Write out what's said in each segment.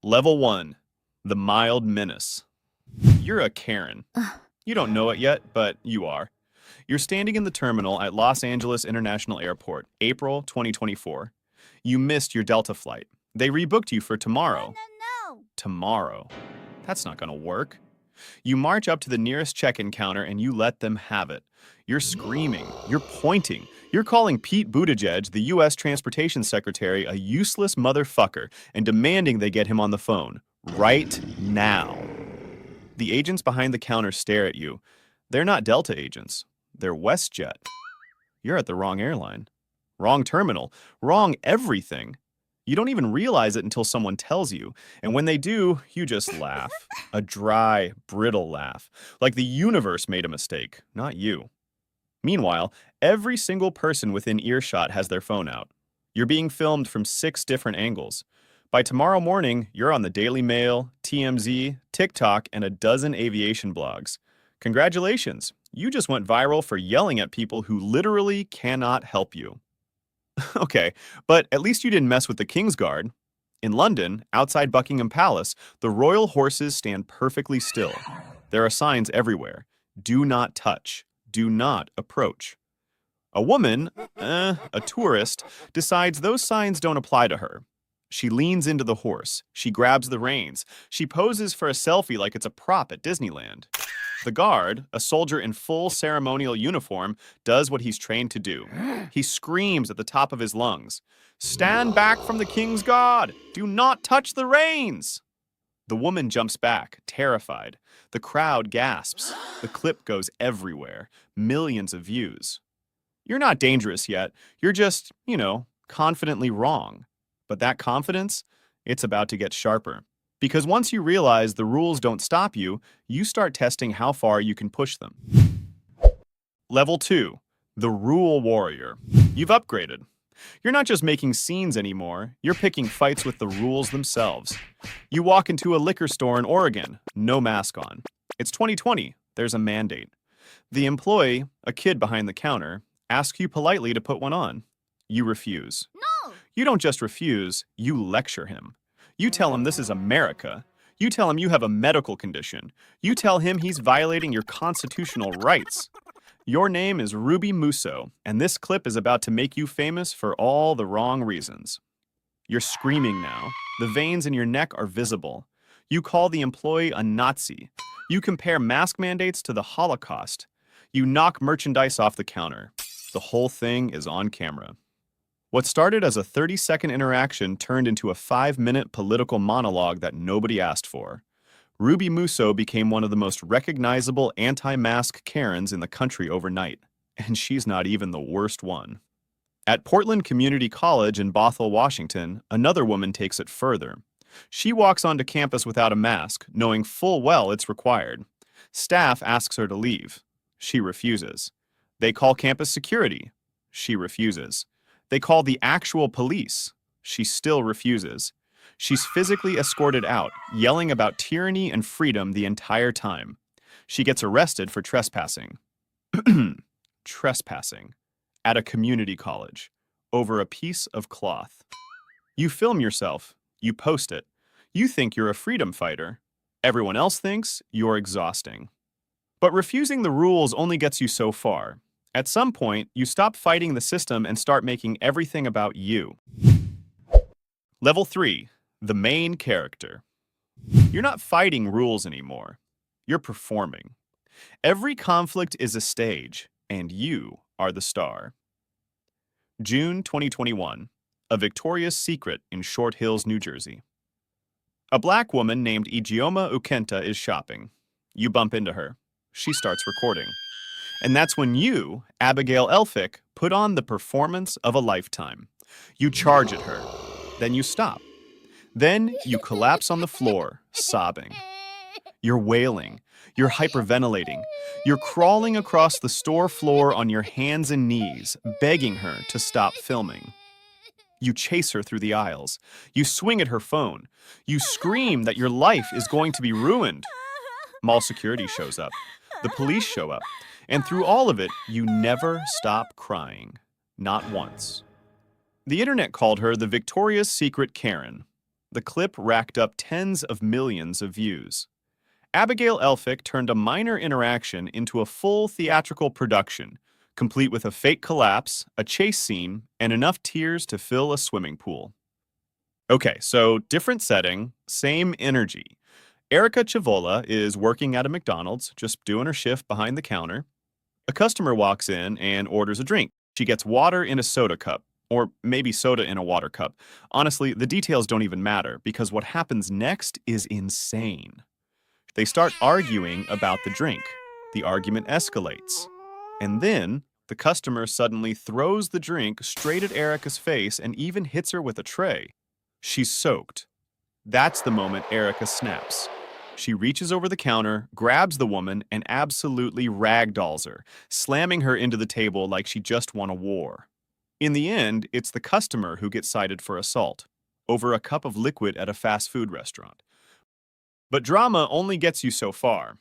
Level 1. The Mild Menace. You're a Karen. You don't know it yet, but you are. You're standing in the terminal at Los Angeles International Airport, April 2024. You missed your Delta flight. They rebooked you for tomorrow. No. Tomorrow. That's not gonna work. You march up to the nearest check-in counter and you let them have it. You're screaming, you're pointing, you're calling Pete Buttigieg, the U.S. Transportation Secretary, a useless motherfucker and demanding they get him on the phone. Right now. The agents behind the counter stare at you. They're not Delta agents. They're WestJet. You're at the wrong airline. Wrong terminal. Wrong everything. You don't even realize it until someone tells you. And when they do, you just laugh. A dry, brittle laugh. Like the universe made a mistake, not you. Meanwhile, every single person within earshot has their phone out. You're being filmed from 6 different angles. By tomorrow morning, you're on the Daily Mail, TMZ, TikTok, and a dozen aviation blogs. Congratulations, you just went viral for yelling at people who literally cannot help you. Okay, but at least you didn't mess with the King's Guard. In London, outside Buckingham Palace, the royal horses stand perfectly still. There are signs everywhere. Do not touch. Do not approach. A woman, a tourist, decides those signs don't apply to her. She leans into the horse. She grabs the reins. She poses for a selfie like it's a prop at Disneyland. The guard, a soldier in full ceremonial uniform, does what he's trained to do. He screams at the top of his lungs, "Stand back from the King's Guard! Do not touch the reins!" The woman jumps back, terrified. The crowd gasps. The clip goes everywhere. Millions of views. You're not dangerous yet. You're just, confidently wrong. But that confidence, it's about to get sharper. Because once you realize the rules don't stop you, you start testing how far you can push them. Level 2. The Rule Warrior. You've upgraded. You're not just making scenes anymore, you're picking fights with the rules themselves. You walk into a liquor store in Oregon, no mask on. It's 2020, there's a mandate. The employee, a kid behind the counter, asks you politely to put one on. You refuse. No. You don't just refuse, you lecture him. You tell him this is America. You tell him you have a medical condition. You tell him he's violating your constitutional rights. Your name is Ruby Musso, and this clip is about to make you famous for all the wrong reasons. You're screaming now. The veins in your neck are visible. You call the employee a Nazi. You compare mask mandates to the Holocaust. You knock merchandise off the counter. The whole thing is on camera. What started as a 30-second interaction turned into a 5-minute political monologue that nobody asked for. Ruby Musso became one of the most recognizable anti-mask Karens in the country overnight, and she's not even the worst one. At Portland Community College in Bothell, Washington, another woman takes it further. She walks onto campus without a mask, knowing full well it's required. Staff asks her to leave. She refuses. They call campus security. She refuses. They call the actual police. She still refuses. She's physically escorted out, yelling about tyranny and freedom the entire time. She gets arrested for trespassing. Trespassing. At a community college. Over a piece of cloth. You film yourself. You post it. You think you're a freedom fighter. Everyone else thinks you're exhausting. But refusing the rules only gets you so far. At some point, you stop fighting the system and start making everything about you. Level 3. The main character. You're not fighting rules anymore. You're performing. Every conflict is a stage, and you are the star. June 2021. A Victoria's Secret in Short Hills, New Jersey. A black woman named Ijeoma Ukenta is shopping. You bump into her. She starts recording. And that's when you, Abigail Elphick, put on the performance of a lifetime. You charge at her. Then you stop. Then you collapse on the floor, sobbing. You're wailing. You're hyperventilating. You're crawling across the store floor on your hands and knees, begging her to stop filming. You chase her through the aisles. You swing at her phone. You scream that your life is going to be ruined. Mall security shows up. The police show up. And through all of it, you never stop crying. not once. The internet called her the Victoria's Secret Karen. The clip racked up tens of millions of views. Abigail Elphick turned a minor interaction into a full theatrical production, complete with a fake collapse, a chase scene, and enough tears to fill a swimming pool. Okay, so different setting, same energy. Erica Chivola is working at a McDonald's, just doing her shift behind the counter. A customer walks in and orders a drink. She gets water in a soda cup, or maybe soda in a water cup. Honestly, the details don't even matter, because what happens next is insane. They start arguing about the drink. The argument escalates. And then, the customer suddenly throws the drink straight at Erica's face and even hits her with a tray. She's soaked. That's the moment Erica snaps. She reaches over the counter, grabs the woman, and absolutely ragdolls her, slamming her into the table like she just won a war. In the end, it's the customer who gets cited for assault, over a cup of liquid at a fast food restaurant. But drama only gets you so far.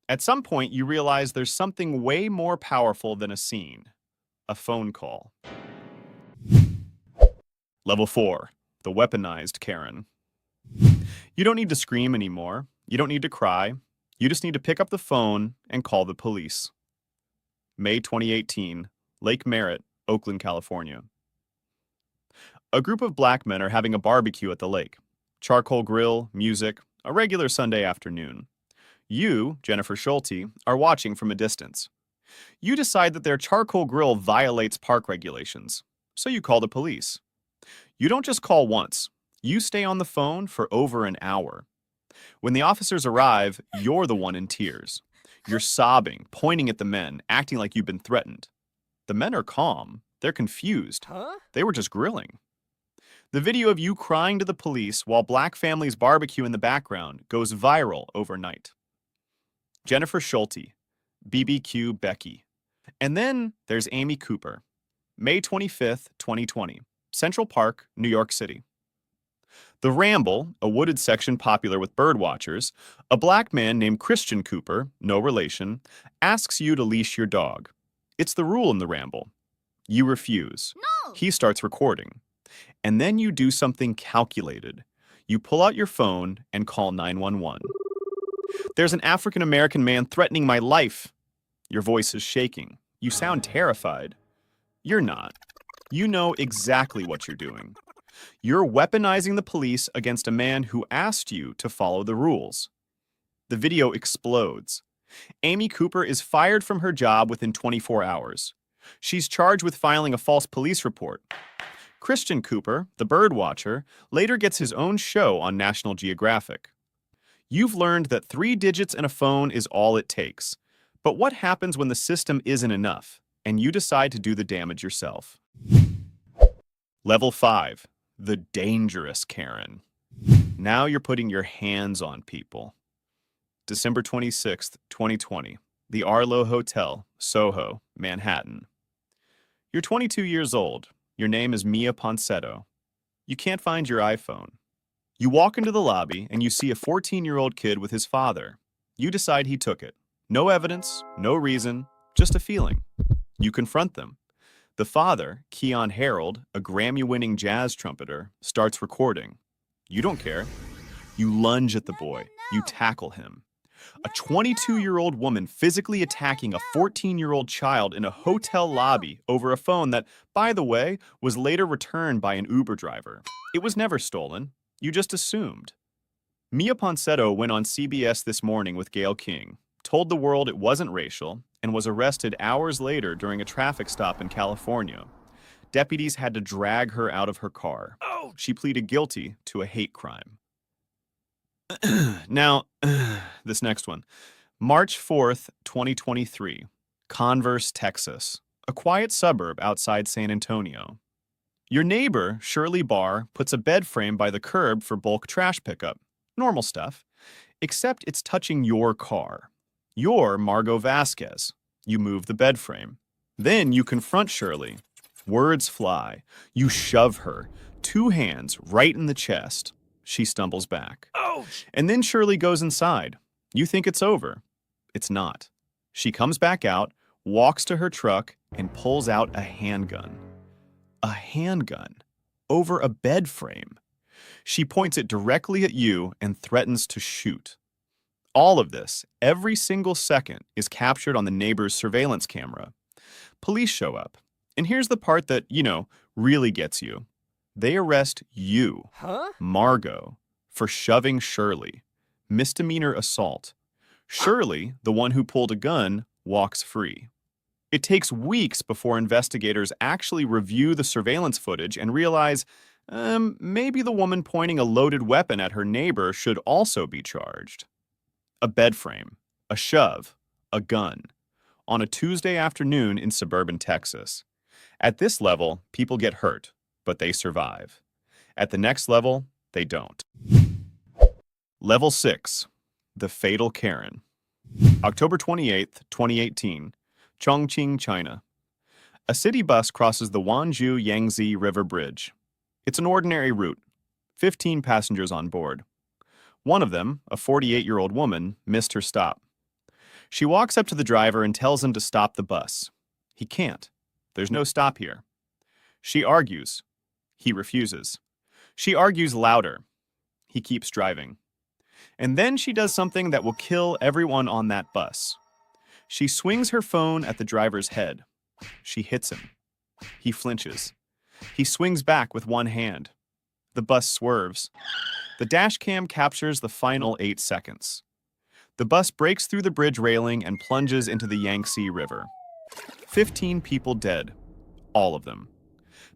At some point, you realize there's something way more powerful than a scene. A phone call. Level 4. The Weaponized Karen. You don't need to scream anymore. You don't need to cry. You just need to pick up the phone and call the police. May 2018, Lake Merritt, Oakland, California. A group of black men are having a barbecue at the lake. Charcoal grill, music, a regular Sunday afternoon. You, Jennifer Schulte, are watching from a distance. You decide that their charcoal grill violates park regulations, so you call the police. You don't just call once. You stay on the phone for over an hour. When the officers arrive, you're the one in tears. You're sobbing, pointing at the men, acting like you've been threatened. The men are calm. They're confused. They were just grilling. The video of you crying to the police while black families barbecue in the background goes viral overnight. Jennifer Schulte, BBQ Becky. And then there's Amy Cooper. May 25th, 2020. Central Park, New York City. The Ramble, a wooded section popular with birdwatchers, a black man named Christian Cooper, no relation, asks you to leash your dog. It's the rule in the Ramble. You refuse. No! He starts recording. And then you do something calculated. You pull out your phone and call 911. There's an African-American man threatening my life. Your voice is shaking. You sound terrified. You're not. You know exactly what you're doing. You're weaponizing the police against a man who asked you to follow the rules. The video explodes. Amy Cooper is fired from her job within 24 hours. She's charged with filing a false police report. Christian Cooper, the birdwatcher, later gets his own show on National Geographic. You've learned that 3 digits in a phone is all it takes. But what happens when the system isn't enough, and you decide to do the damage yourself? Level 5. The Dangerous Karen. Now you're putting your hands on people. December 26th, 2020. The Arlo Hotel, Soho, Manhattan. You're 22 years old. Your name is Mia Ponsetto. You can't find your iPhone. You walk into the lobby and you see a 14-year-old kid with his father. You decide he took it. No evidence, no reason, just a feeling. You confront them. The father, Keon Harold, a Grammy-winning jazz trumpeter, starts recording. You don't care. You lunge at the boy. You tackle him. A 22-year-old woman physically attacking a 14-year-old child in a hotel lobby over a phone that, by the way, was later returned by an Uber driver. It was never stolen. You just assumed. Mia Ponsetto went on CBS This Morning with Gayle King, told the world it wasn't racial, and was arrested hours later during a traffic stop in California. Deputies had to drag her out of her car. She pleaded guilty to a hate crime. Now, this next one. March 4th, 2023. Converse, Texas. A quiet suburb outside San Antonio. Your neighbor, Shirley Barr, puts a bed frame by the curb for bulk trash pickup. Normal stuff. Except it's touching your car. You're Margot Vasquez. You move the bed frame. Then you confront Shirley. Words fly. You shove her. 2 hands right in the chest. She stumbles back. Ouch! And then Shirley goes inside. You think it's over. It's not. She comes back out, walks to her truck, and pulls out a handgun. a handgun, over a bed frame. She points it directly at you and threatens to shoot. All of this, every single second, is captured on the neighbor's surveillance camera. Police show up. And here's the part that, really gets you. They arrest you, Margot, for shoving Shirley. Misdemeanor assault. Shirley, the one who pulled a gun, walks free. It takes weeks before investigators actually review the surveillance footage and realize maybe the woman pointing a loaded weapon at her neighbor should also be charged. A bed frame, a shove, a gun. On a Tuesday afternoon in suburban Texas. At this level, people get hurt, but they survive. At the next level, they don't. Level 6. The Fatal Karen. October 28th, 2018. Chongqing, China. A city bus crosses the Wanzhou Yangtze River Bridge. It's an ordinary route. 15 passengers on board. One of them, a 48-year-old woman, missed her stop. She walks up to the driver and tells him to stop the bus. He can't. There's no stop here. She argues. He refuses. She argues louder. He keeps driving. And then she does something that will kill everyone on that bus. She swings her phone at the driver's head. She hits him. He flinches. He swings back with one hand. The bus swerves. The dash cam captures the final 8 seconds. The bus breaks through the bridge railing and plunges into the Yangtze River. 15 people dead. All of them.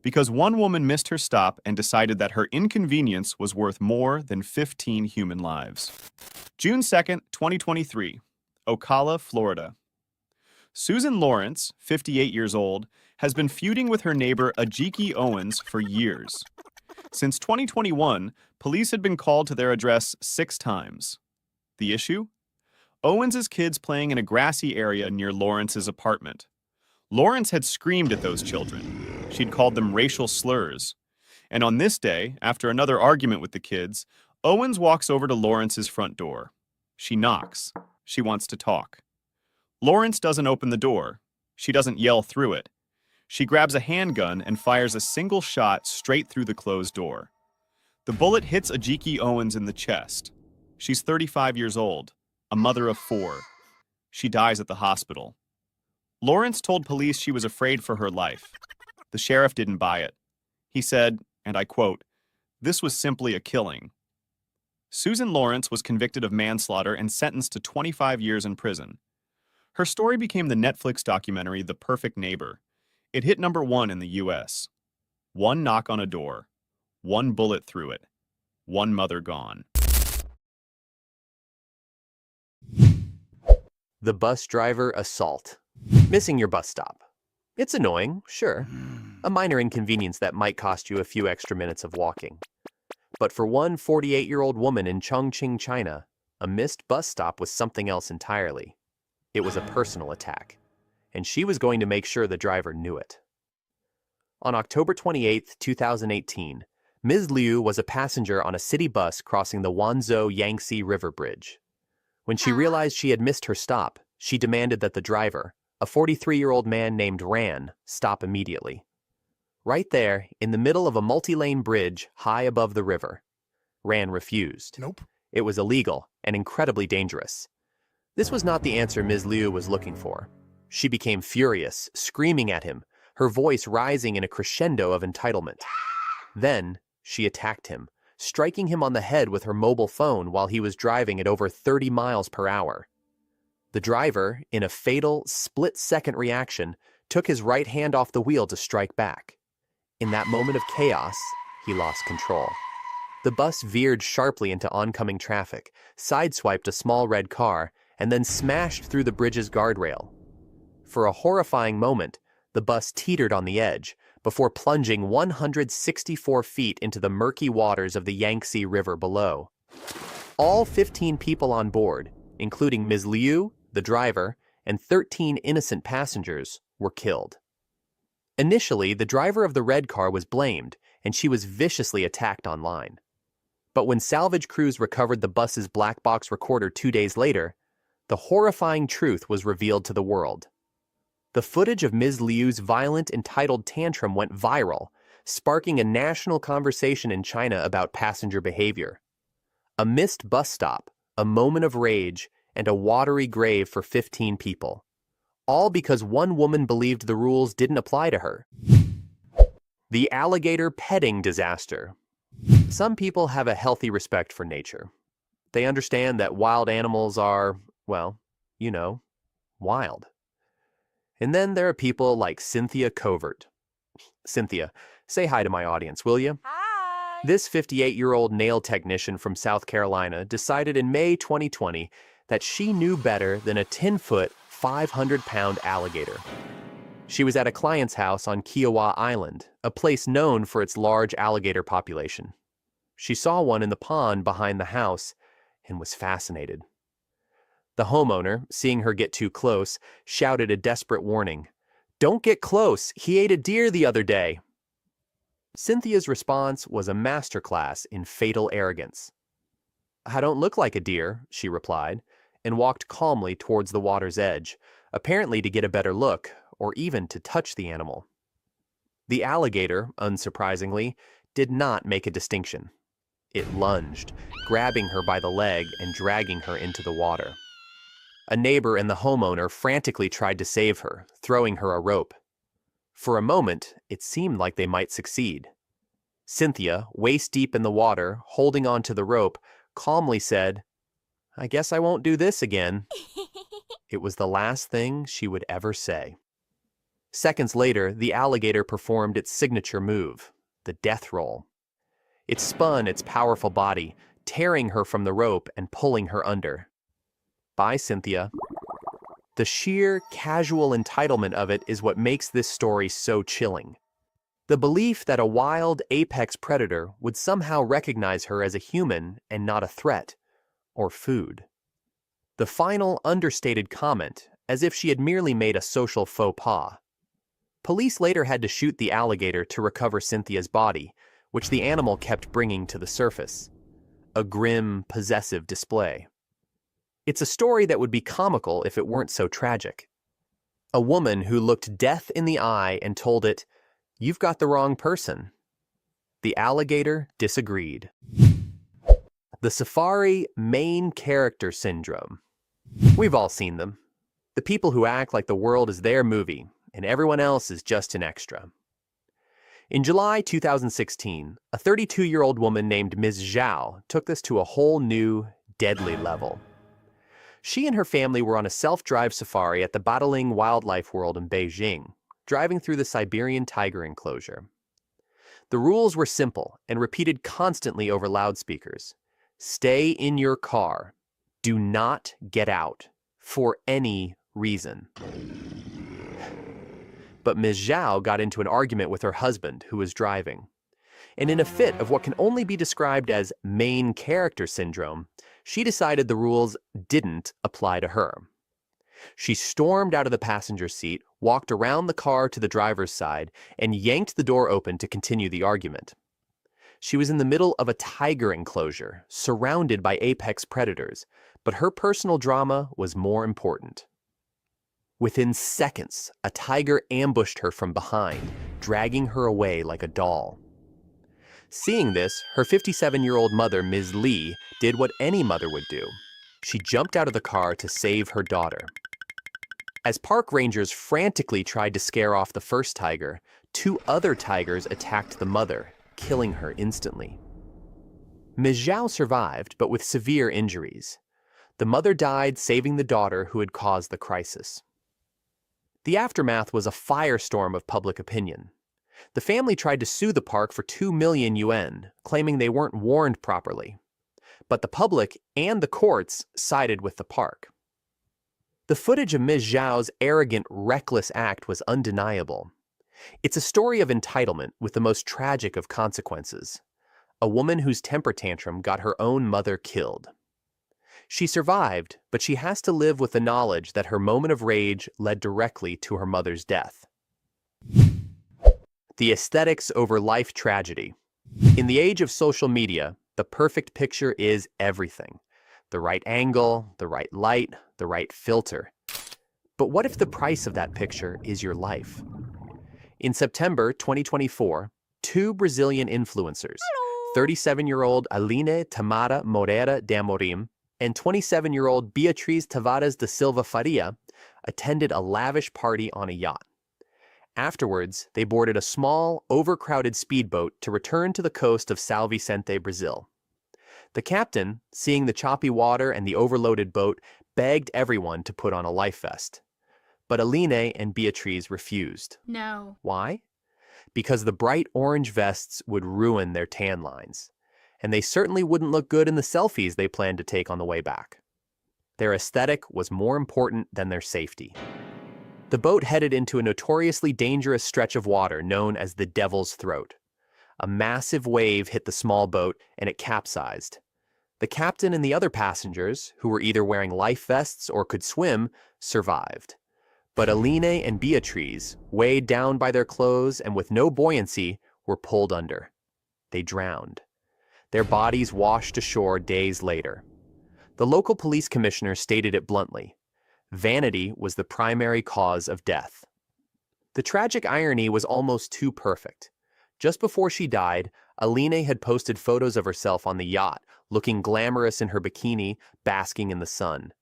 Because one woman missed her stop and decided that her inconvenience was worth more than 15 human lives. June 2nd, 2023. Ocala, Florida. Susan Lawrence, 58 years old, has been feuding with her neighbor Ajiki Owens for years. Since 2021, police had been called to their address 6 times. The issue? Owens' kids playing in a grassy area near Lawrence's apartment. Lawrence had screamed at those children. She'd called them racial slurs. And on this day, after another argument with the kids, Owens walks over to Lawrence's front door. She knocks. She wants to talk. Lawrence doesn't open the door. She doesn't yell through it. She grabs a handgun and fires a single shot straight through the closed door. The bullet hits Ajiki Owens in the chest. She's 35 years old, a mother of 4. She dies at the hospital. Lawrence told police she was afraid for her life. The sheriff didn't buy it. He said, and I quote, "This was simply a killing." Susan Lawrence was convicted of manslaughter and sentenced to 25 years in prison. Her story became the Netflix documentary The Perfect Neighbor. It hit #1 in the U.S. One knock on a door. One bullet through it. One mother gone. The bus driver assault. Missing your bus stop. It's annoying, sure. A minor inconvenience that might cost you a few extra minutes of walking. But for one 48-year-old woman in Chongqing, China, a missed bus stop was something else entirely. It was a personal attack, and she was going to make sure the driver knew it. On October 28, 2018, Ms. Liu was a passenger on a city bus crossing the Wanzhou Yangtze River Bridge. When she realized she had missed her stop, she demanded that the driver, a 43-year-old man named Ran, stop immediately. Right there, in the middle of a multi-lane bridge high above the river. Ran refused. Nope. It was illegal and incredibly dangerous. This was not the answer Ms. Liu was looking for. She became furious, screaming at him, her voice rising in a crescendo of entitlement. Then, she attacked him, striking him on the head with her mobile phone while he was driving at over 30 miles per hour. The driver, in a fatal, split-second reaction, took his right hand off the wheel to strike back. In that moment of chaos, he lost control. The bus veered sharply into oncoming traffic, sideswiped a small red car, and then smashed through the bridge's guardrail. For a horrifying moment, the bus teetered on the edge, before plunging 164 feet into the murky waters of the Yangtze River below. All 15 people on board, including Ms. Liu, the driver, and 13 innocent passengers, were killed. Initially, the driver of the red car was blamed, and she was viciously attacked online. But when salvage crews recovered the bus's black box recorder 2 days later, the horrifying truth was revealed to the world. The footage of Ms. Liu's violent, entitled tantrum went viral, sparking a national conversation in China about passenger behavior. A missed bus stop, a moment of rage, and a watery grave for 15 people. All because one woman believed the rules didn't apply to her. The alligator petting disaster. Some people have a healthy respect for nature. They understand that wild animals are, well, you know, wild. And then there are people like Cynthia Covert. Cynthia, say hi to my audience, will you? Hi! This 58-year-old nail technician from South Carolina decided in May 2020 that she knew better than a 10-foot, 500-pound alligator. She was at a client's house on Kiowa Island, a place known for its large alligator population. She saw one in the pond behind the house and was fascinated. The homeowner, seeing her get too close, shouted a desperate warning. "Don't get close! He ate a deer the other day!" Cynthia's response was a masterclass in fatal arrogance. "I don't look like a deer," she replied, and walked calmly towards the water's edge, apparently to get a better look, or even to touch the animal. The alligator, unsurprisingly, did not make a distinction. It lunged, grabbing her by the leg and dragging her into the water. A neighbor and the homeowner frantically tried to save her, throwing her a rope. For a moment, it seemed like they might succeed. Cynthia, waist-deep in the water, holding onto the rope, calmly said, "I guess I won't do this again." It was the last thing she would ever say. Seconds later, the alligator performed its signature move, the death roll. It spun its powerful body, tearing her from the rope and pulling her under. Bye, Cynthia. The sheer, casual entitlement of it is what makes this story so chilling. The belief that a wild, apex predator would somehow recognize her as a human and not a threat, or food. The final, understated comment, as if she had merely made a social faux pas. Police later had to shoot the alligator to recover Cynthia's body, which the animal kept bringing to the surface. A grim, possessive display. It's a story that would be comical if it weren't so tragic. A woman who looked death in the eye and told it, "You've got the wrong person." The alligator disagreed. The safari main character syndrome. We've all seen them. The people who act like the world is their movie and everyone else is just an extra. In July 2016, a 32-year-old woman named Ms. Zhao took this to a whole new, deadly level. She and her family were on a self-drive safari at the Badaling Wildlife World in Beijing, driving through the Siberian tiger enclosure. The rules were simple and repeated constantly over loudspeakers. Stay in your car. Do not get out. For any reason. But Ms. Zhao got into an argument with her husband, who was driving. And in a fit of what can only be described as main character syndrome, she decided the rules didn't apply to her. She stormed out of the passenger seat, walked around the car to the driver's side, and yanked the door open to continue the argument. She was in the middle of a tiger enclosure, surrounded by apex predators, but her personal drama was more important. Within seconds, a tiger ambushed her from behind, dragging her away like a doll. Seeing this, her 57-year-old mother, Ms. Li, did what any mother would do. She jumped out of the car to save her daughter. As park rangers frantically tried to scare off the first tiger, 2 other tigers attacked the mother, killing her instantly. Ms. Zhao survived, but with severe injuries. The mother died, saving the daughter who had caused the crisis. The aftermath was a firestorm of public opinion. The family tried to sue the park for 2 million yuan, claiming they weren't warned properly. But the public and the courts sided with the park. The footage of Ms. Zhao's arrogant, reckless act was undeniable. It's a story of entitlement with the most tragic of consequences. A woman whose temper tantrum got her own mother killed. She survived, but she has to live with the knowledge that her moment of rage led directly to her mother's death. The aesthetics over life tragedy. In the age of social media, the perfect picture is everything. The right angle, the right light, the right filter. But what if the price of that picture is your life? In September 2024, two Brazilian influencers, 37-year-old Aline Tamara Moreira de Amorim and 27-year-old Beatriz Tavares da Silva Faria, attended a lavish party on a yacht. Afterwards, they boarded a small, overcrowded speedboat to return to the coast of São Vicente, Brazil. The captain, seeing the choppy water and the overloaded boat, begged everyone to put on a life vest. But Aline and Beatriz refused. No. Why? Because the bright orange vests would ruin their tan lines, and they certainly wouldn't look good in the selfies they planned to take on the way back. Their aesthetic was more important than their safety. The boat headed into a notoriously dangerous stretch of water known as the Devil's Throat. A massive wave hit the small boat and it capsized. The captain and the other passengers, who were either wearing life vests or could swim, survived. But Aline and Beatriz, weighed down by their clothes and with no buoyancy, were pulled under. They drowned. Their bodies washed ashore days later. The local police commissioner stated it bluntly: vanity was the primary cause of death. The tragic irony was almost too perfect. Just before she died, Aline had posted photos of herself on the yacht, looking glamorous in her bikini, basking in the sun.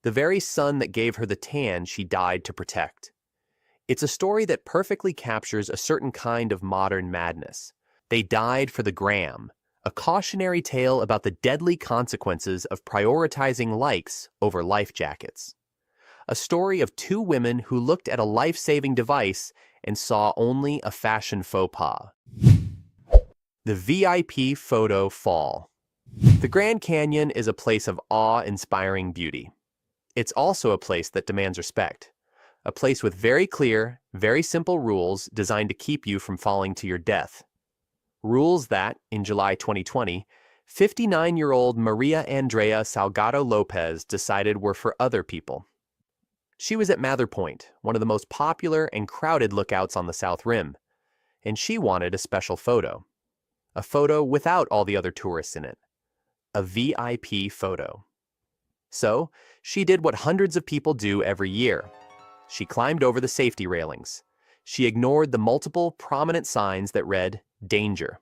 The very sun that gave her the tan she died to protect. It's a story that perfectly captures a certain kind of modern madness. They died for the gram, a cautionary tale about the deadly consequences of prioritizing likes over life jackets. A story of two women who looked at a life-saving device and saw only a fashion faux pas. The VIP Photo Fall. The Grand Canyon is a place of awe-inspiring beauty. It's also a place that demands respect. A place with very clear, very simple rules designed to keep you from falling to your death. Rules that, in July 2020, 59-year-old Maria Andrea Salgado Lopez decided were for other people. She was at Mather Point, one of the most popular and crowded lookouts on the South Rim, and she wanted a special photo. A photo without all the other tourists in it. A VIP photo. So, she did what hundreds of people do every year. She climbed over the safety railings. She ignored the multiple prominent signs that read, "Danger."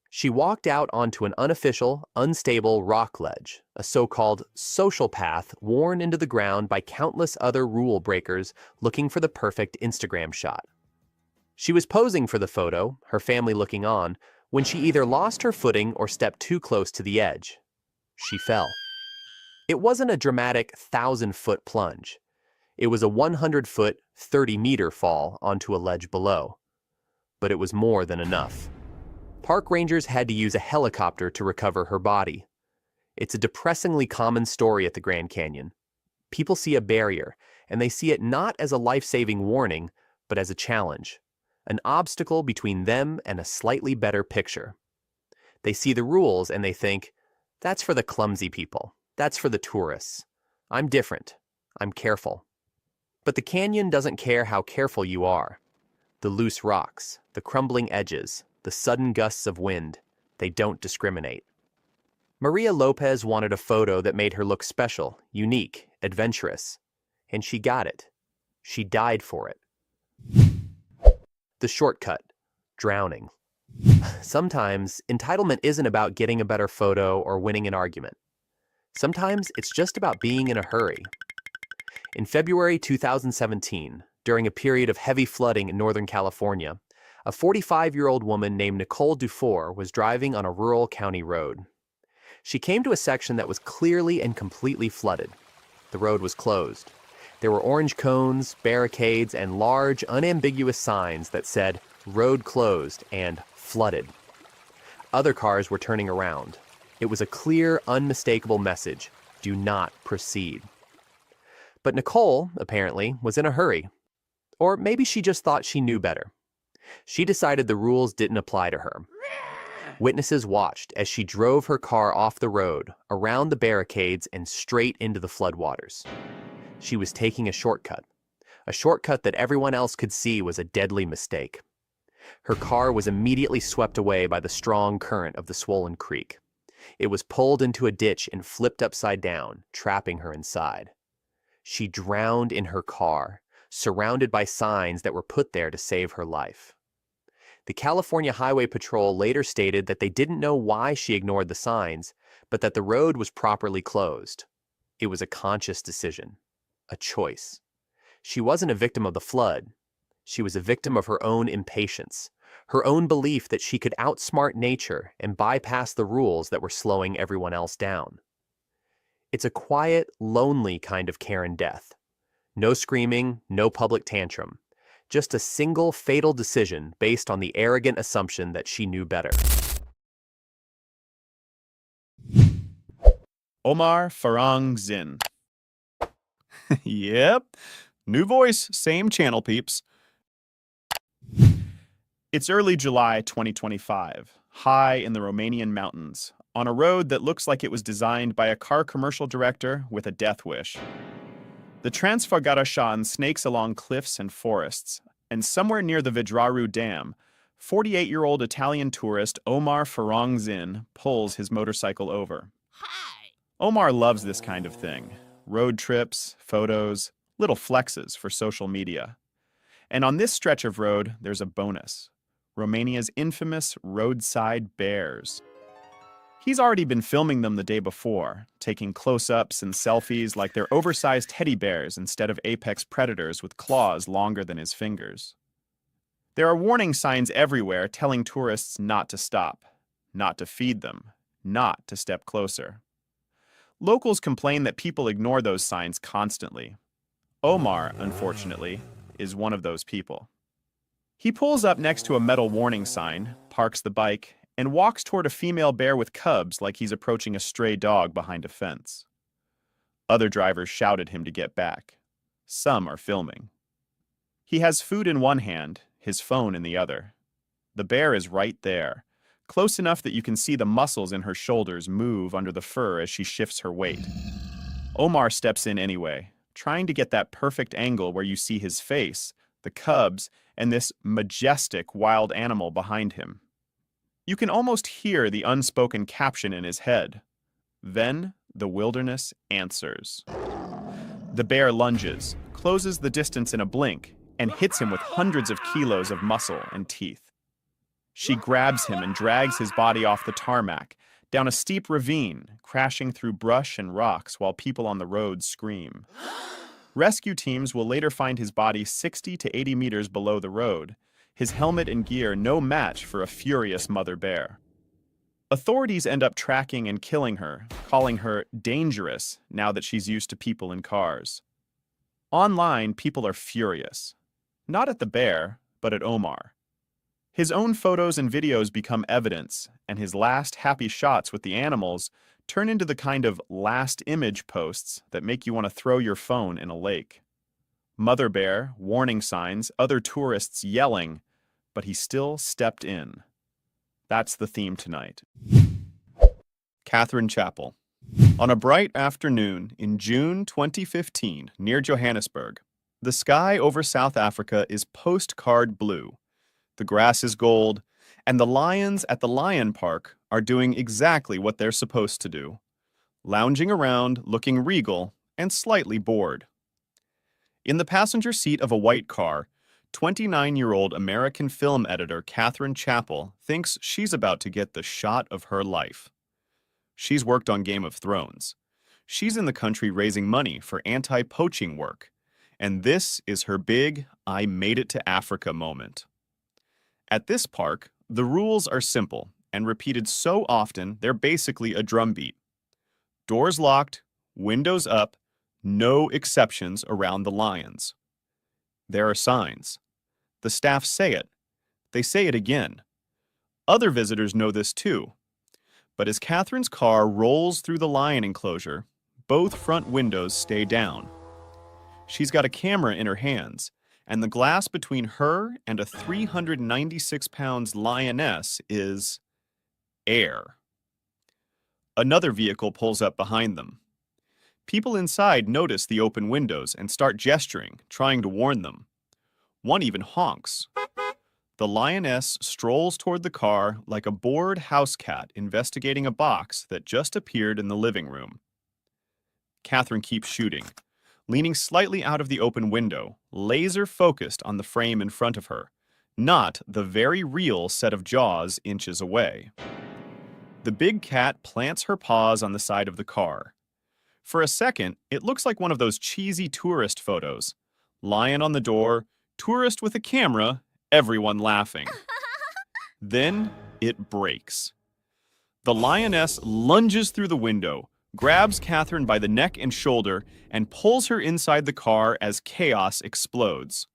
She walked out onto an unofficial, unstable rock ledge, a so-called social path worn into the ground by countless other rule breakers looking for the perfect Instagram shot. She was posing for the photo, her family looking on, when she either lost her footing or stepped too close to the edge. She fell. It wasn't a dramatic 1,000-foot plunge. It was a 100-foot, 30-meter fall onto a ledge below. But it was more than enough. Park rangers had to use a helicopter to recover her body. It's a depressingly common story at the Grand Canyon. People see a barrier, and they see it not as a life-saving warning, but as a challenge, an obstacle between them and a slightly better picture. They see the rules and they think, that's for the clumsy people. That's for the tourists. I'm different. I'm careful. But the canyon doesn't care how careful you are. The loose rocks, the crumbling edges, the sudden gusts of wind, they don't discriminate. Maria Lopez wanted a photo that made her look special, unique, adventurous. And she got it. She died for it. The shortcut. Drowning. Sometimes, entitlement isn't about getting a better photo or winning an argument. Sometimes it's just about being in a hurry. In February 2017, during a period of heavy flooding in Northern California, a 45-year-old woman named Nicole Dufour was driving on a rural county road. She came to a section that was clearly and completely flooded. The road was closed. There were orange cones, barricades, and large, unambiguous signs that said, "Road closed" and "flooded." Other cars were turning around. It was a clear, unmistakable message: do not proceed. But Nicole, apparently, was in a hurry. Or maybe she just thought she knew better. She decided the rules didn't apply to her. Witnesses watched as she drove her car off the road, around the barricades, and straight into the floodwaters. She was taking a shortcut that everyone else could see was a deadly mistake. Her car was immediately swept away by the strong current of the swollen creek. It was pulled into a ditch and flipped upside down, trapping her inside. She drowned in her car, surrounded by signs that were put there to save her life. The California Highway Patrol later stated that they didn't know why she ignored the signs, but that the road was properly closed. It was a conscious decision, a choice. She wasn't a victim of the flood. She was a victim of her own impatience, her own belief that she could outsmart nature and bypass the rules that were slowing everyone else down. It's a quiet, lonely kind of Karen death. No screaming, no public tantrum. Just a single fatal decision based on the arrogant assumption that she knew better. Omar Farang Zin. Yep. New voice, same channel, peeps. It's early July 2025, high in the Romanian mountains, on a road that looks like it was designed by a car commercial director with a death wish. The Transfăgărășan snakes along cliffs and forests, and somewhere near the Vidraru Dam, 48-year-old Italian tourist Omar Farang Zin pulls his motorcycle over. Hi! Omar loves this kind of thing. Road trips, photos, little flexes for social media. And on this stretch of road, there's a bonus. Romania's infamous roadside bears. He's already been filming them the day before, taking close-ups and selfies like they're oversized teddy bears instead of apex predators with claws longer than his fingers. There are warning signs everywhere telling tourists not to stop, not to feed them, not to step closer. Locals complain that people ignore those signs constantly. Omar, unfortunately, is one of those people. He pulls up next to a metal warning sign, parks the bike, and walks toward a female bear with cubs like he's approaching a stray dog behind a fence. Other drivers shout at him to get back. Some are filming. He has food in one hand, his phone in the other. The bear is right there, close enough that you can see the muscles in her shoulders move under the fur as she shifts her weight. Omar steps in anyway, trying to get that perfect angle where you see his face, the cubs, and this majestic wild animal behind him. You can almost hear the unspoken caption in his head. Then the wilderness answers. The bear lunges, closes the distance in a blink, and hits him with hundreds of kilos of muscle and teeth. She grabs him and drags his body off the tarmac, down a steep ravine, crashing through brush and rocks while people on the road scream. Rescue teams will later find his body 60 to 80 meters below the road, his helmet and gear no match for a furious mother bear. Authorities end up tracking and killing her, calling her dangerous now that she's used to people in cars. Online, people are furious. Not at the bear, but at Omar. His own photos and videos become evidence, and his last happy shots with the animals turn into the kind of last image posts that make you want to throw your phone in a lake. Mother bear, warning signs, other tourists yelling, but he still stepped in. That's the theme tonight. Katherine Chappell. On a bright afternoon in June 2015 near Johannesburg, the sky over South Africa is postcard blue. The grass is gold, and the lions at the Lion Park are doing exactly what they're supposed to do, lounging around, looking regal, and slightly bored. In the passenger seat of a white car, 29-year-old American film editor Katherine Chappell thinks she's about to get the shot of her life. She's worked on Game of Thrones. She's in the country raising money for anti-poaching work. And this is her big I made it to Africa moment. At this park, the rules are simple and repeated so often they're basically a drumbeat. Doors locked, windows up, no exceptions around the lions. There are signs. The staff say it. They say it again. Other visitors know this too. But as Katherine's car rolls through the lion enclosure, both front windows stay down. She's got a camera in her hands, and the glass between her and a 396-pound lioness is air. Another vehicle pulls up behind them. People inside notice the open windows and start gesturing, trying to warn them. One even honks. The lioness strolls toward the car like a bored house cat investigating a box that just appeared in the living room. Katherine keeps shooting, leaning slightly out of the open window, laser-focused on the frame in front of her, not the very real set of jaws inches away. The big cat plants her paws on the side of the car. For a second, it looks like one of those cheesy tourist photos. Lion on the door, tourist with a camera, everyone laughing. Then it breaks. The lioness lunges through the window, grabs Catherine by the neck and shoulder, and pulls her inside the car as chaos explodes.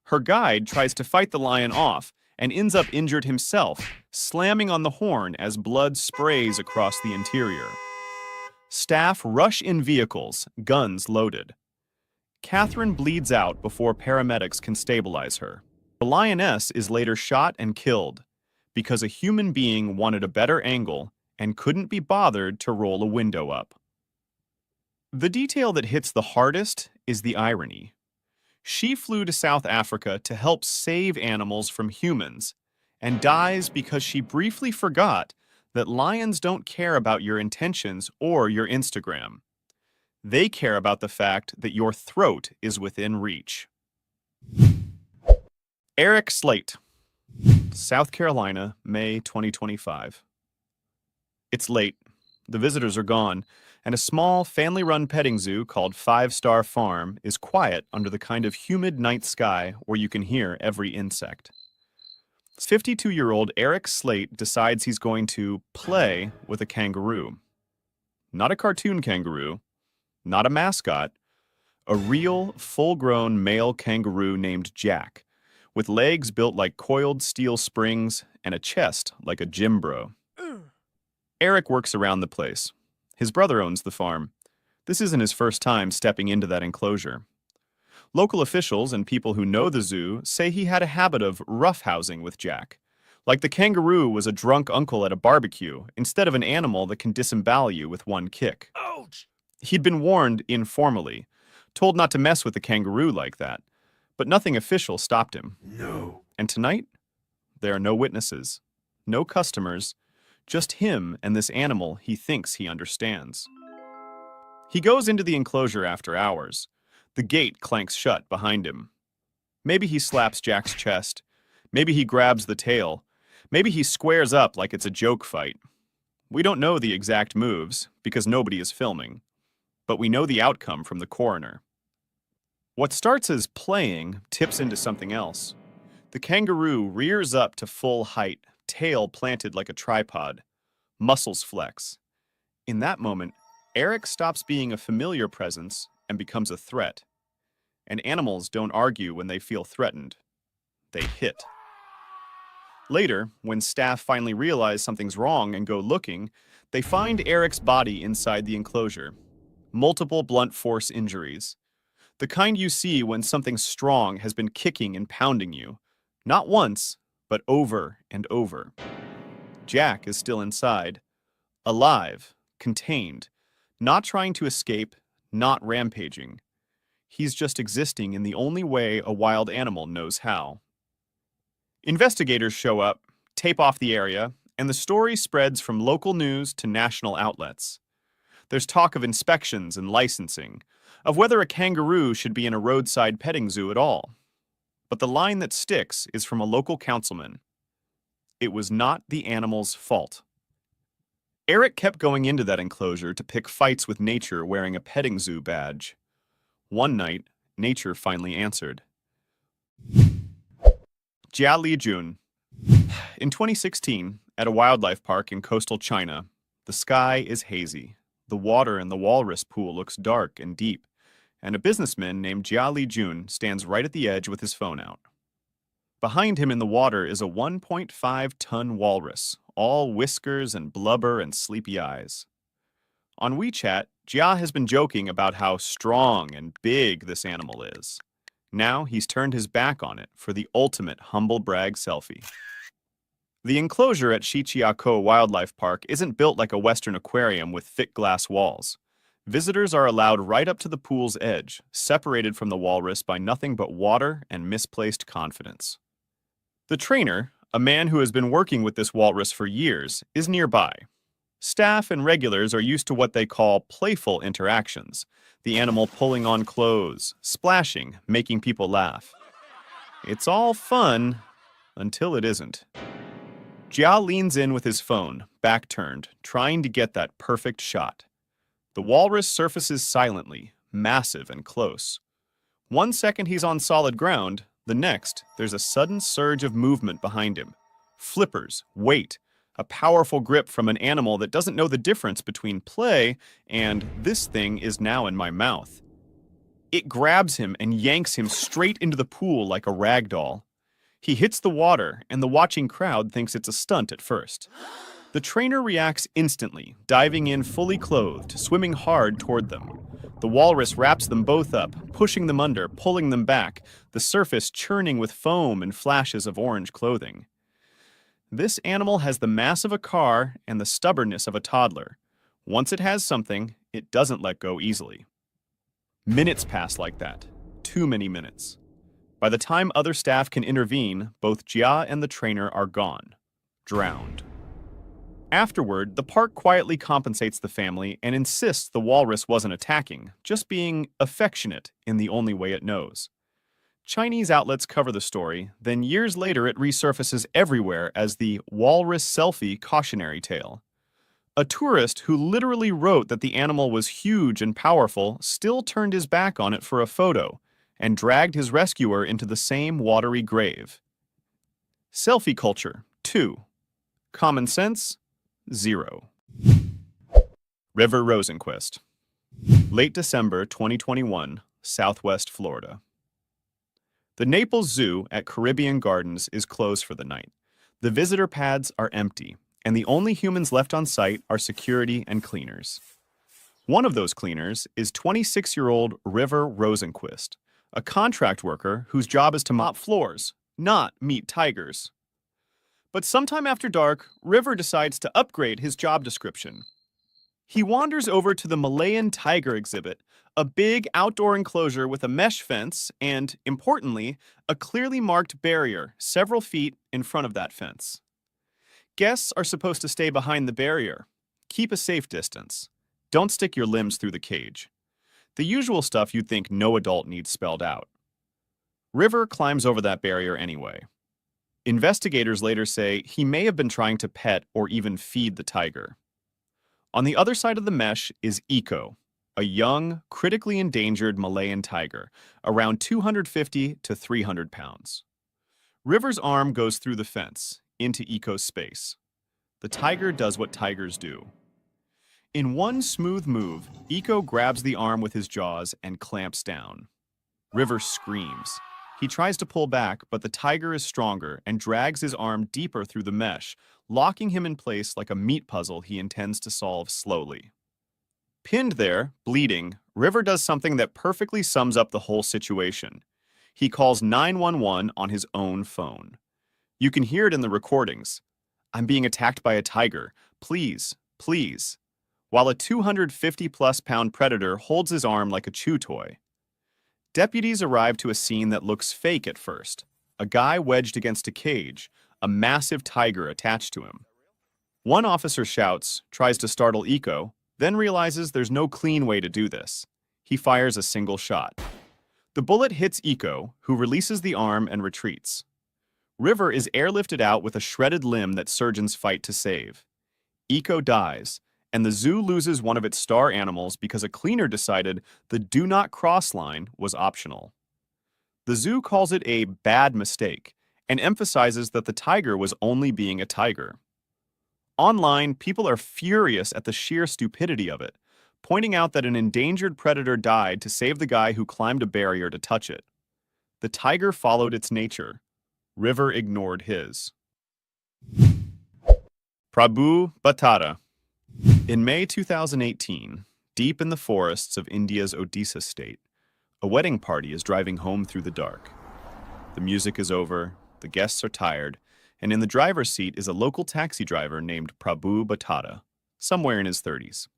Her guide tries to fight the lion off and ends up injured himself, slamming on the horn as blood sprays across the interior. Staff rush in vehicles, guns loaded. Catherine bleeds out before paramedics can stabilize her. The lioness is later shot and killed because a human being wanted a better angle and couldn't be bothered to roll a window up. The detail that hits the hardest is the irony. She flew to South Africa to help save animals from humans and dies because she briefly forgot that lions don't care about your intentions or your Instagram. They care about the fact that your throat is within reach. Eric Slate, South Carolina, May 2025. It's late, the visitors are gone, and a small, family-run petting zoo called 5 Star Farm is quiet under the kind of humid night sky where you can hear every insect. 52-year-old Eric Slate decides he's going to play with a kangaroo. Not a cartoon kangaroo, not a mascot, a real, full-grown male kangaroo named Jack, with legs built like coiled steel springs and a chest like a gym bro. Eric works around the place. His brother owns the farm. This isn't his first time stepping into that enclosure. Local officials and people who know the zoo say he had a habit of roughhousing with Jack, like the kangaroo was a drunk uncle at a barbecue instead of an animal that can disembowel you with one kick. Ouch! He'd been warned informally, told not to mess with the kangaroo like that, but nothing official stopped him. No. And tonight, there are no witnesses, no customers, just him and this animal he thinks he understands. He goes into the enclosure after hours. The gate clanks shut behind him. Maybe he slaps Jack's chest. Maybe he grabs the tail. Maybe he squares up like it's a joke fight. We don't know the exact moves because nobody is filming, but we know the outcome from the coroner. What starts as playing tips into something else. The kangaroo rears up to full height, tail planted like a tripod. Muscles flex. In that moment, Eric stops being a familiar presence and becomes a threat. And animals don't argue when they feel threatened. They hit. Later, when staff finally realize something's wrong and go looking, they find Eric's body inside the enclosure. Multiple blunt force injuries. The kind you see when something strong has been kicking and pounding you. Not once, but over and over. Jack is still inside. Alive, contained, not trying to escape, not rampaging. He's just existing in the only way a wild animal knows how. Investigators show up, tape off the area, and the story spreads from local news to national outlets. There's talk of inspections and licensing, of whether a kangaroo should be in a roadside petting zoo at all. But the line that sticks is from a local councilman. It was not the animal's fault. Eric kept going into that enclosure to pick fights with nature wearing a petting zoo badge. One night, nature finally answered. Jia Lijun. In 2016, at a wildlife park in coastal China, the sky is hazy. The water in the walrus pool looks dark and deep, and a businessman named Jia Lijun stands right at the edge with his phone out. Behind him in the water is a 1.5-ton walrus, all whiskers and blubber and sleepy eyes. On WeChat, Jia has been joking about how strong and big this animal is. Now he's turned his back on it for the ultimate humble brag selfie. The enclosure at Shichiako Wildlife Park isn't built like a Western aquarium with thick glass walls. Visitors are allowed right up to the pool's edge, separated from the walrus by nothing but water and misplaced confidence. The trainer, a man who has been working with this walrus for years, is nearby. Staff and regulars are used to what they call playful interactions, the animal pulling on clothes, splashing, making people laugh. It's all fun until it isn't. Jia leans in with his phone, back turned, trying to get that perfect shot. The walrus surfaces silently, massive and close. 1 second he's on solid ground, the next, there's a sudden surge of movement behind him. Flippers, weight, a powerful grip from an animal that doesn't know the difference between play and "this thing is now in my mouth." It grabs him and yanks him straight into the pool like a rag doll. He hits the water, and the watching crowd thinks it's a stunt at first. The trainer reacts instantly, diving in fully clothed, swimming hard toward them. The walrus wraps them both up, pushing them under, pulling them back, the surface churning with foam and flashes of orange clothing. This animal has the mass of a car and the stubbornness of a toddler. Once it has something, it doesn't let go easily. Minutes pass like that. Too many minutes. By the time other staff can intervene, both Jia and the trainer are gone. Drowned. Afterward, the park quietly compensates the family and insists the walrus wasn't attacking, just being affectionate in the only way it knows. Chinese outlets cover the story, then years later it resurfaces everywhere as the walrus selfie cautionary tale. A tourist who literally wrote that the animal was huge and powerful still turned his back on it for a photo and dragged his rescuer into the same watery grave. Selfie culture, 2. Common sense, 0. River Rosenquist. Late December 2021, Southwest Florida. The Naples Zoo at Caribbean Gardens is closed for the night. The visitor pads are empty, and the only humans left on site are security and cleaners. One of those cleaners is 26-year-old River Rosenquist, a contract worker whose job is to mop floors, not meet tigers. But sometime after dark, River decides to upgrade his job description. He wanders over to the Malayan tiger exhibit, a big outdoor enclosure with a mesh fence and, importantly, a clearly marked barrier several feet in front of that fence. Guests are supposed to stay behind the barrier. Keep a safe distance. Don't stick your limbs through the cage. The usual stuff you'd think no adult needs spelled out. River climbs over that barrier anyway. Investigators later say he may have been trying to pet or even feed the tiger. On the other side of the mesh is Eco, a young, critically endangered Malayan tiger, around 250 to 300 pounds. River's arm goes through the fence, into Eco's space. The tiger does what tigers do. In one smooth move, Eco grabs the arm with his jaws and clamps down. River screams. He tries to pull back, but the tiger is stronger and drags his arm deeper through the mesh, locking him in place like a meat puzzle he intends to solve slowly. Pinned there, bleeding, River does something that perfectly sums up the whole situation. He calls 911 on his own phone. You can hear it in the recordings. "I'm being attacked by a tiger. Please, please." While a 250-plus pound predator holds his arm like a chew toy. Deputies arrive to a scene that looks fake at first. A guy wedged against a cage, a massive tiger attached to him. One officer shouts, tries to startle Eco, then realizes there's no clean way to do this. He fires a single shot. The bullet hits Eco, who releases the arm and retreats. River is airlifted out with a shredded limb that surgeons fight to save. Eco dies, and the zoo loses one of its star animals because a cleaner decided the "do not cross" line was optional. The zoo calls it a bad mistake and emphasizes that the tiger was only being a tiger. Online, people are furious at the sheer stupidity of it, pointing out that an endangered predator died to save the guy who climbed a barrier to touch it. The tiger followed its nature. River ignored his. Prabhu Bathara. In May 2018, deep in the forests of India's Odisha state, a wedding party is driving home through the dark. The music is over, the guests are tired, and in the driver's seat is a local taxi driver named Prabhu Bathara, somewhere in his 30s.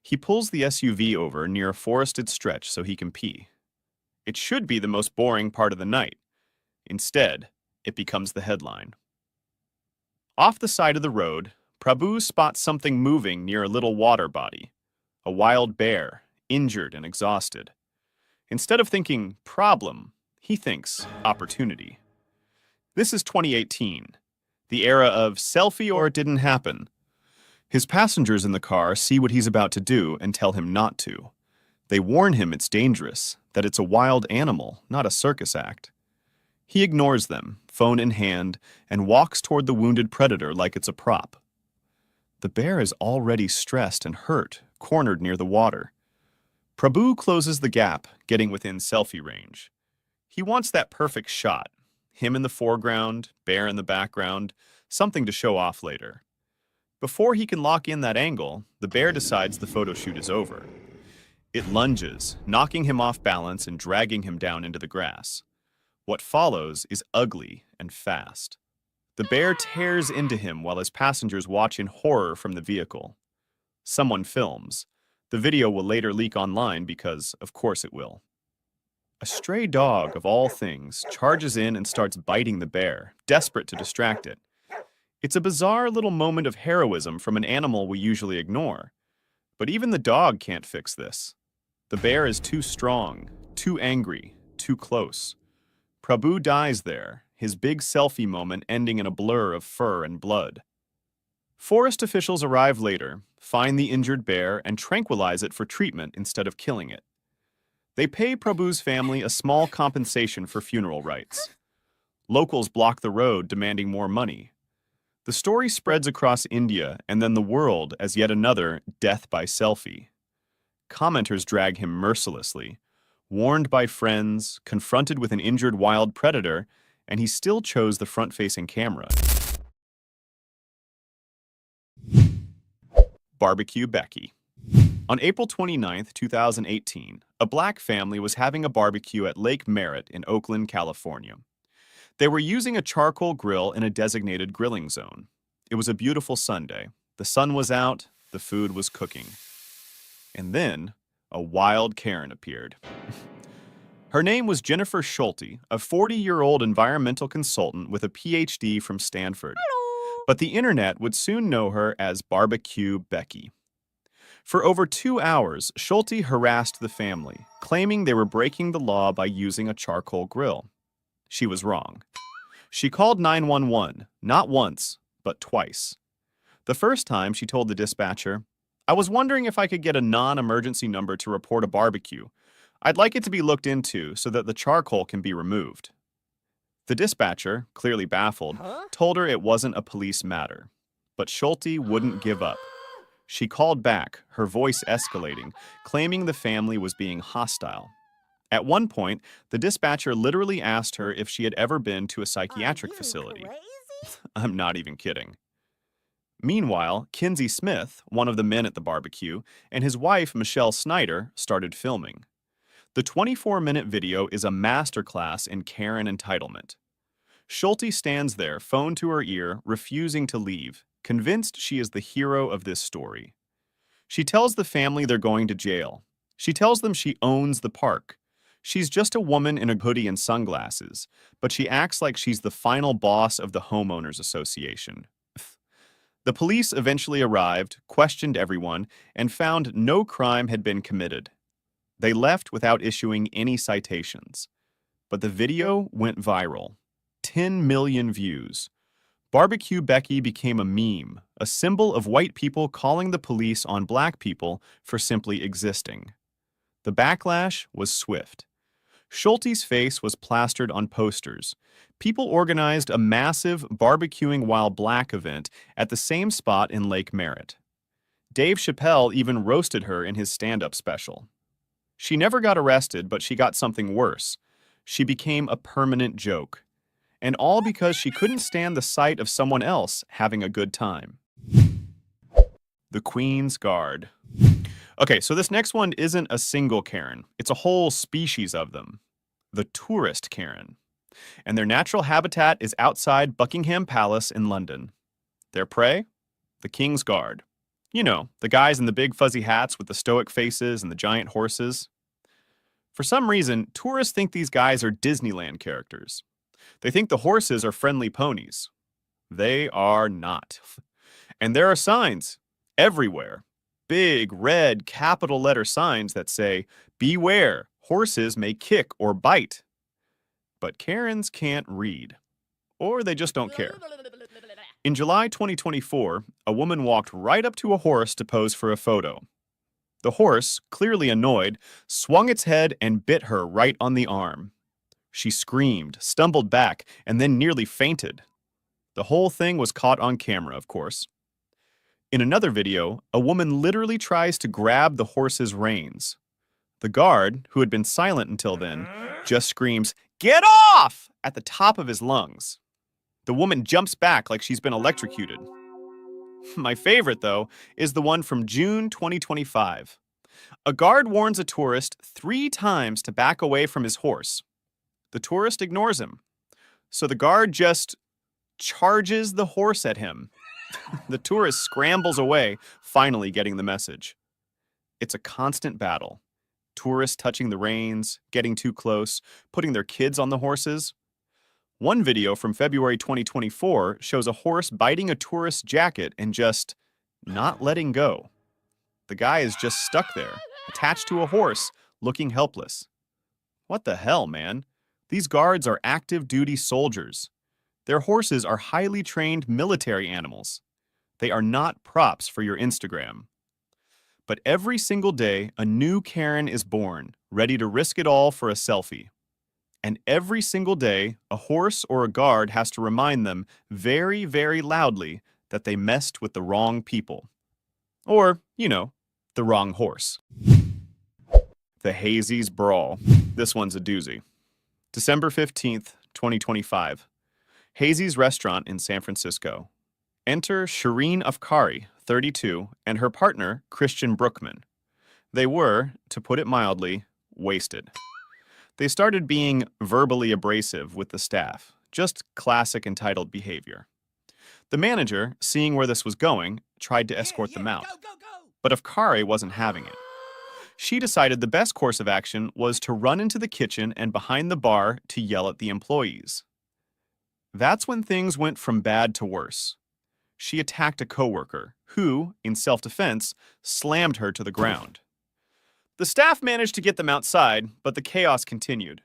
He pulls the SUV over near a forested stretch so he can pee. It should be the most boring part of the night. Instead, it becomes the headline. Off the side of the road, Prabhu spots something moving near a little water body. A wild bear, injured and exhausted. Instead of thinking problem, he thinks opportunity. This is 2018, the era of selfie or it didn't happen. His passengers in the car see what he's about to do and tell him not to. They warn him it's dangerous, that it's a wild animal, not a circus act. He ignores them, phone in hand, and walks toward the wounded predator like it's a prop. The bear is already stressed and hurt, cornered near the water. Prabhu closes the gap, getting within selfie range. He wants that perfect shot. Him in the foreground, bear in the background, something to show off later. Before he can lock in that angle, the bear decides the photo shoot is over. It lunges, knocking him off balance and dragging him down into the grass. What follows is ugly and fast. The bear tears into him while his passengers watch in horror from the vehicle. Someone films. The video will later leak online because, of course it will. A stray dog, of all things, charges in and starts biting the bear, desperate to distract it. It's a bizarre little moment of heroism from an animal we usually ignore. But even the dog can't fix this. The bear is too strong, too angry, too close. Prabhu dies there, his big selfie moment ending in a blur of fur and blood. Forest officials arrive later, find the injured bear, and tranquilize it for treatment instead of killing it. They pay Prabhu's family a small compensation for funeral rites. Locals block the road, demanding more money. The story spreads across India and then the world as yet another death by selfie. Commenters drag him mercilessly. Warned by friends, confronted with an injured wild predator, and he still chose the front-facing camera. BBQ Becky. On April 29, 2018, a black family was having a barbecue at Lake Merritt in Oakland, California. They were using a charcoal grill in a designated grilling zone. It was a beautiful Sunday. The sun was out, the food was cooking. And then, a wild Karen appeared. Her name was Jennifer Schulte, a 40-year-old environmental consultant with a PhD from Stanford. Hello. But the internet would soon know her as BBQ Becky. For over 2 hours, Schulte harassed the family, claiming they were breaking the law by using a charcoal grill. She was wrong. She called 911, not once, but twice. The first time, she told the dispatcher, "I was wondering if I could get a non-emergency number to report a barbecue. I'd like it to be looked into so that the charcoal can be removed." The dispatcher, clearly baffled, told her it wasn't a police matter. But Schulte wouldn't give up. She called back, her voice escalating, claiming the family was being hostile. At one point, the dispatcher literally asked her if she had ever been to a psychiatric facility. I'm not even kidding. Meanwhile, Kinsey Smith, one of the men at the barbecue, and his wife, Michelle Snyder, started filming. The 24-minute video is a masterclass in Karen entitlement. Schulte stands there, phone to her ear, refusing to leave, convinced she is the hero of this story. She tells the family they're going to jail. She tells them she owns the park. She's just a woman in a hoodie and sunglasses, but she acts like she's the final boss of the homeowners association. The police eventually arrived, questioned everyone, and found no crime had been committed. They left without issuing any citations. But the video went viral. 10 million views. BBQ Becky became a meme, a symbol of white people calling the police on black people for simply existing. The backlash was swift. Schulte's face was plastered on posters. People organized a massive barbecuing while black event at the same spot in Lake Merritt. Dave Chappelle even roasted her in his stand-up special. She never got arrested, but she got something worse. She became a permanent joke. And all because she couldn't stand the sight of someone else having a good time. The Queen's Guard. Okay, so this next one isn't a single Karen. It's a whole species of them. The tourist Karen. And their natural habitat is outside Buckingham Palace in London. Their prey? The King's Guard. You know, the guys in the big fuzzy hats with the stoic faces and the giant horses. For some reason, tourists think these guys are Disneyland characters. They think the horses are friendly ponies. They are not. And there are signs everywhere. Big, red, capital letter signs that say, "Beware, horses may kick or bite." But Karens can't read. or they just don't care. In July 2024, a woman walked right up to a horse to pose for a photo. The horse, clearly annoyed, swung its head and bit her right on the arm. She screamed, stumbled back, and then nearly fainted. The whole thing was caught on camera, of course. In another video, a woman literally tries to grab the horse's reins. The guard, who had been silent until then, just screams, "Get off!" at the top of his lungs. The woman jumps back like she's been electrocuted. My favorite, though, is the one from June 2025. A guard warns a tourist 3 times to back away from his horse. The tourist ignores him. So the guard just charges the horse at him. The tourist scrambles away, finally getting the message. It's a constant battle. Tourists touching the reins, getting too close, putting their kids on the horses. One video from February 2024 shows a horse biting a tourist's jacket and just not letting go. The guy is just stuck there, attached to a horse, looking helpless. What the hell, man? These guards are active duty soldiers. Their horses are highly trained military animals. They are not props for your Instagram. But every single day, a new Karen is born, ready to risk it all for a selfie. And every single day, a horse or a guard has to remind them very, very loudly that they messed with the wrong people. Or, the wrong horse. The Hazie's Brawl. This one's a doozy. December 15th, 2025. Hazie's restaurant in San Francisco. Enter Shireen Afkari, 32, and her partner, Christian Brookman. They were, to put it mildly, wasted. They started being verbally abrasive with the staff, just classic entitled behavior. The manager, seeing where this was going, tried to escort them out. But Afkari wasn't having it. She decided the best course of action was to run into the kitchen and behind the bar to yell at the employees. That's when things went from bad to worse. She attacked a coworker, who, in self-defense, slammed her to the ground. The staff managed to get them outside, but the chaos continued.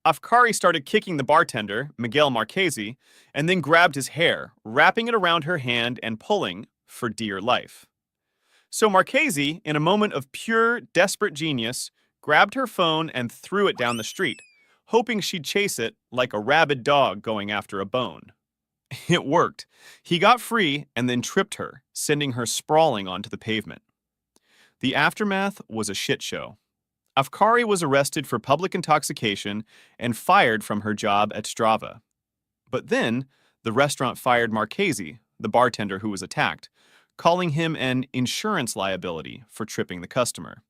Afkari started kicking the bartender, Miguel Marchese, and then grabbed his hair, wrapping it around her hand and pulling for dear life. So Marchese, in a moment of pure, desperate genius, grabbed her phone and threw it down the street, hoping she'd chase it like a rabid dog going after a bone. It worked. He got free and then tripped her, sending her sprawling onto the pavement. The aftermath was a shit show. Afkari was arrested for public intoxication and fired from her job at Strava. But then, the restaurant fired Marchese, the bartender who was attacked, calling him an insurance liability for tripping the customer.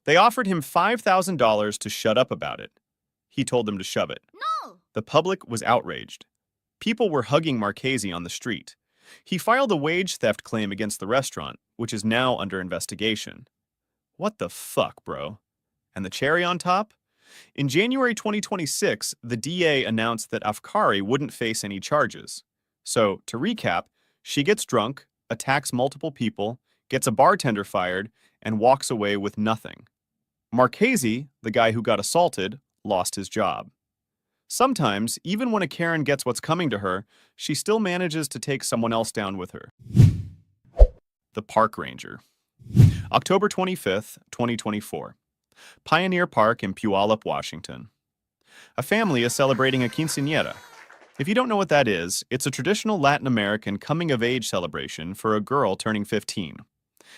They offered him $5,000 to shut up about it. He told them to shove it. No! The public was outraged. People were hugging Marchese on the street. He filed a wage theft claim against the restaurant, which is now under investigation. What the fuck, bro? And the cherry on top? In January 2026, the DA announced that Afkari wouldn't face any charges. So, to recap, she gets drunk, attacks multiple people, gets a bartender fired, and walks away with nothing. Marchese, the guy who got assaulted, lost his job. Sometimes, even when a Karen gets what's coming to her, she still manages to take someone else down with her. The Park Ranger. October 25th, 2024. Pioneer Park in Puyallup, Washington. A family is celebrating a quinceañera. If you don't know what that is, it's a traditional Latin American coming-of-age celebration for a girl turning 15.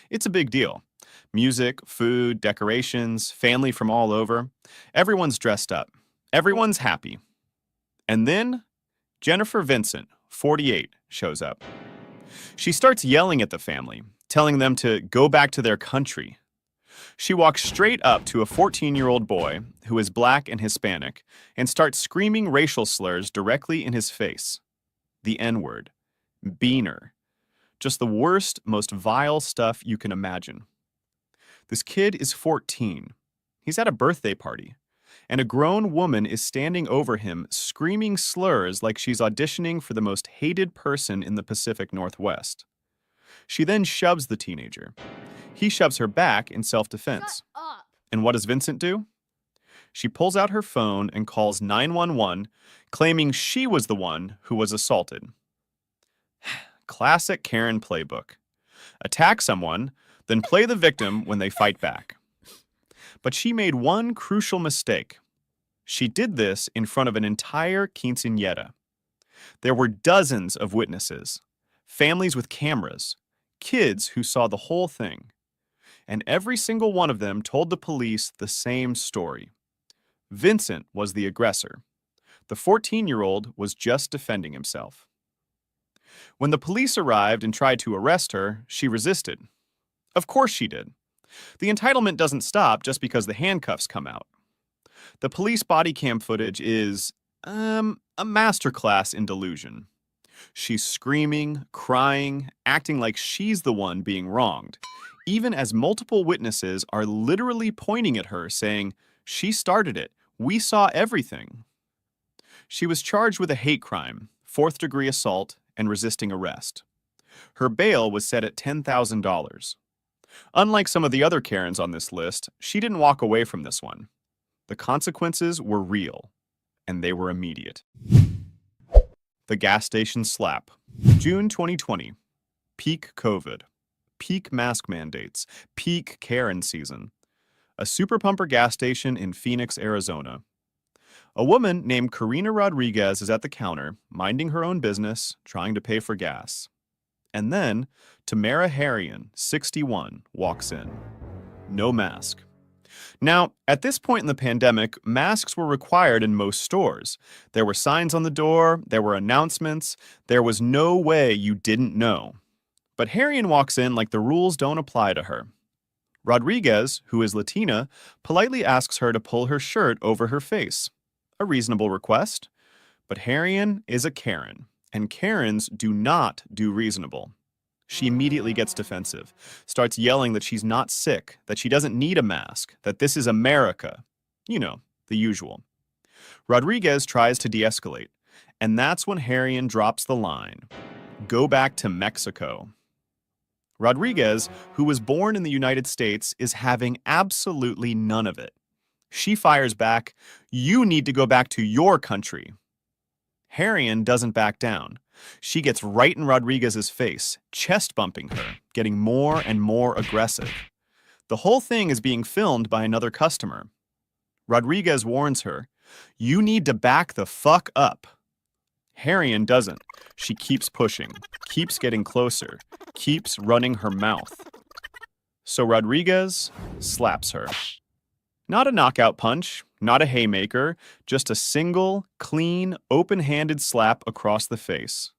It's a big deal. Music, food, decorations, family from all over. Everyone's dressed up. Everyone's happy. And then, Jennifer Vincent, 48, shows up. She starts yelling at the family, telling them to go back to their country. She walks straight up to a 14-year-old boy, who is black and Hispanic, and starts screaming racial slurs directly in his face. The N-word. Beaner. Just the worst, most vile stuff you can imagine. This kid is 14. He's at a birthday party. And a grown woman is standing over him, screaming slurs like she's auditioning for the most hated person in the Pacific Northwest. She then shoves the teenager. He shoves her back in self-defense. Shut up! And what does Vincent do? She pulls out her phone and calls 911, claiming she was the one who was assaulted. Classic Karen playbook. Attack someone, then play the victim when they fight back. But she made one crucial mistake. She did this in front of an entire quinceañera. There were dozens of witnesses, families with cameras, kids who saw the whole thing. And every single one of them told the police the same story. Vincent was the aggressor. The 14-year-old was just defending himself. When the police arrived and tried to arrest her, she resisted. Of course she did. The entitlement doesn't stop just because the handcuffs come out. The police body cam footage is, a masterclass in delusion. She's screaming, crying, acting like she's the one being wronged, even as multiple witnesses are literally pointing at her saying, "She started it. We saw everything." She was charged with a hate crime, 4th-degree assault, and resisting arrest. Her bail was set at $10,000. Unlike some of the other Karens on this list, she didn't walk away from this one. The consequences were real, and they were immediate. The gas station slap. June 2020. Peak COVID. Peak mask mandates. Peak Karen season. A super pumper gas station in Phoenix, Arizona. A woman named Karina Rodriguez is at the counter, minding her own business, trying to pay for gas. And then, Tamara Harrion, 61, walks in. No mask. Now, at this point in the pandemic, masks were required in most stores. There were signs on the door, there were announcements, there was no way you didn't know. But Harrion walks in like the rules don't apply to her. Rodriguez, who is Latina, politely asks her to pull her shirt over her face. A reasonable request. But Harrion is a Karen, and Karens do not do reasonable. She immediately gets defensive, starts yelling that she's not sick, that she doesn't need a mask, that this is America. You know, the usual. Rodriguez tries to de-escalate, and that's when Harrion drops the line, "Go back to Mexico." Rodriguez, who was born in the United States, is having absolutely none of it. She fires back, "You need to go back to your country." Harrion doesn't back down. She gets right in Rodriguez's face, chest bumping her, getting more and more aggressive. The whole thing is being filmed by another customer. Rodriguez warns her, "You need to back the fuck up." Harrion doesn't. She keeps pushing, keeps getting closer, keeps running her mouth. So Rodriguez slaps her. Not a knockout punch, not a haymaker, just a single, clean, open-handed slap across the face.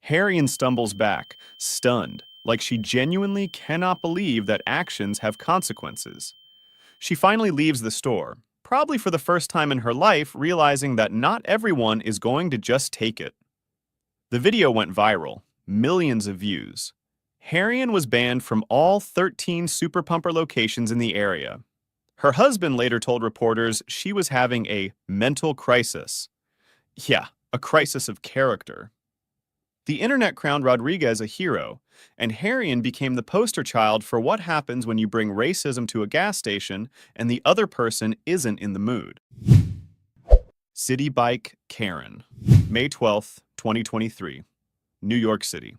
Harrion stumbles back, stunned, like she genuinely cannot believe that actions have consequences. She finally leaves the store, probably for the first time in her life realizing that not everyone is going to just take it. The video went viral, millions of views. Harrion was banned from all 13 Super Pumper locations in the area. Her husband later told reporters she was having a mental crisis. Yeah, a crisis of character. The internet crowned Rodriguez a hero, and Harrion became the poster child for what happens when you bring racism to a gas station and the other person isn't in the mood. Citi Bike Karen. May 12th, 2023. New York City.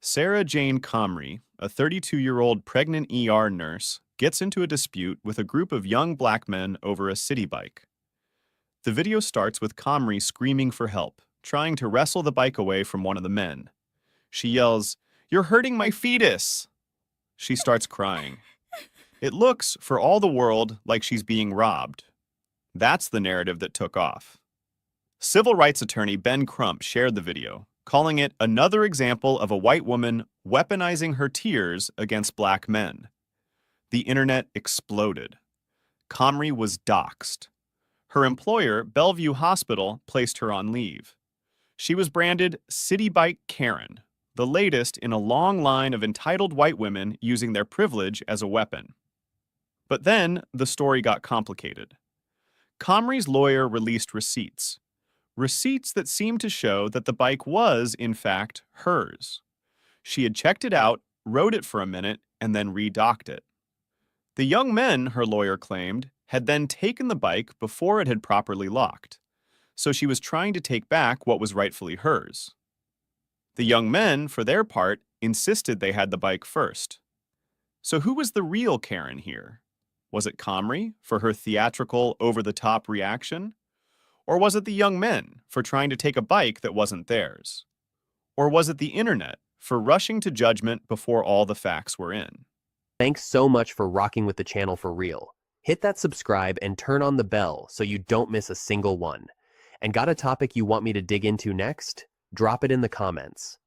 Sarah Jane Comrie, a 32-year-old pregnant ER nurse, gets into a dispute with a group of young black men over a Citi Bike. The video starts with Comrie screaming for help, trying to wrestle the bike away from one of the men. She yells, "You're hurting my fetus!" She starts crying. It looks, for all the world, like she's being robbed. That's the narrative that took off. Civil rights attorney Ben Crump shared the video, calling it another example of a white woman weaponizing her tears against black men. The internet exploded. Comrie was doxxed. Her employer, Bellevue Hospital, placed her on leave. She was branded Citi Bike Karen, the latest in a long line of entitled white women using their privilege as a weapon. But then the story got complicated. Comrie's lawyer released receipts. Receipts that seemed to show that the bike was, in fact, hers. She had checked it out, rode it for a minute, and then redocked it. The young men, her lawyer claimed, had then taken the bike before it had properly locked, so she was trying to take back what was rightfully hers. The young men, for their part, insisted they had the bike first. So who was the real Karen here? Was it Comrie for her theatrical, over-the-top reaction? Or was it the young men for trying to take a bike that wasn't theirs? Or was it the internet for rushing to judgment before all the facts were in? Thanks so much for rocking with the channel for real. Hit that subscribe and turn on the bell so you don't miss a single one. And got a topic you want me to dig into next? Drop it in the comments.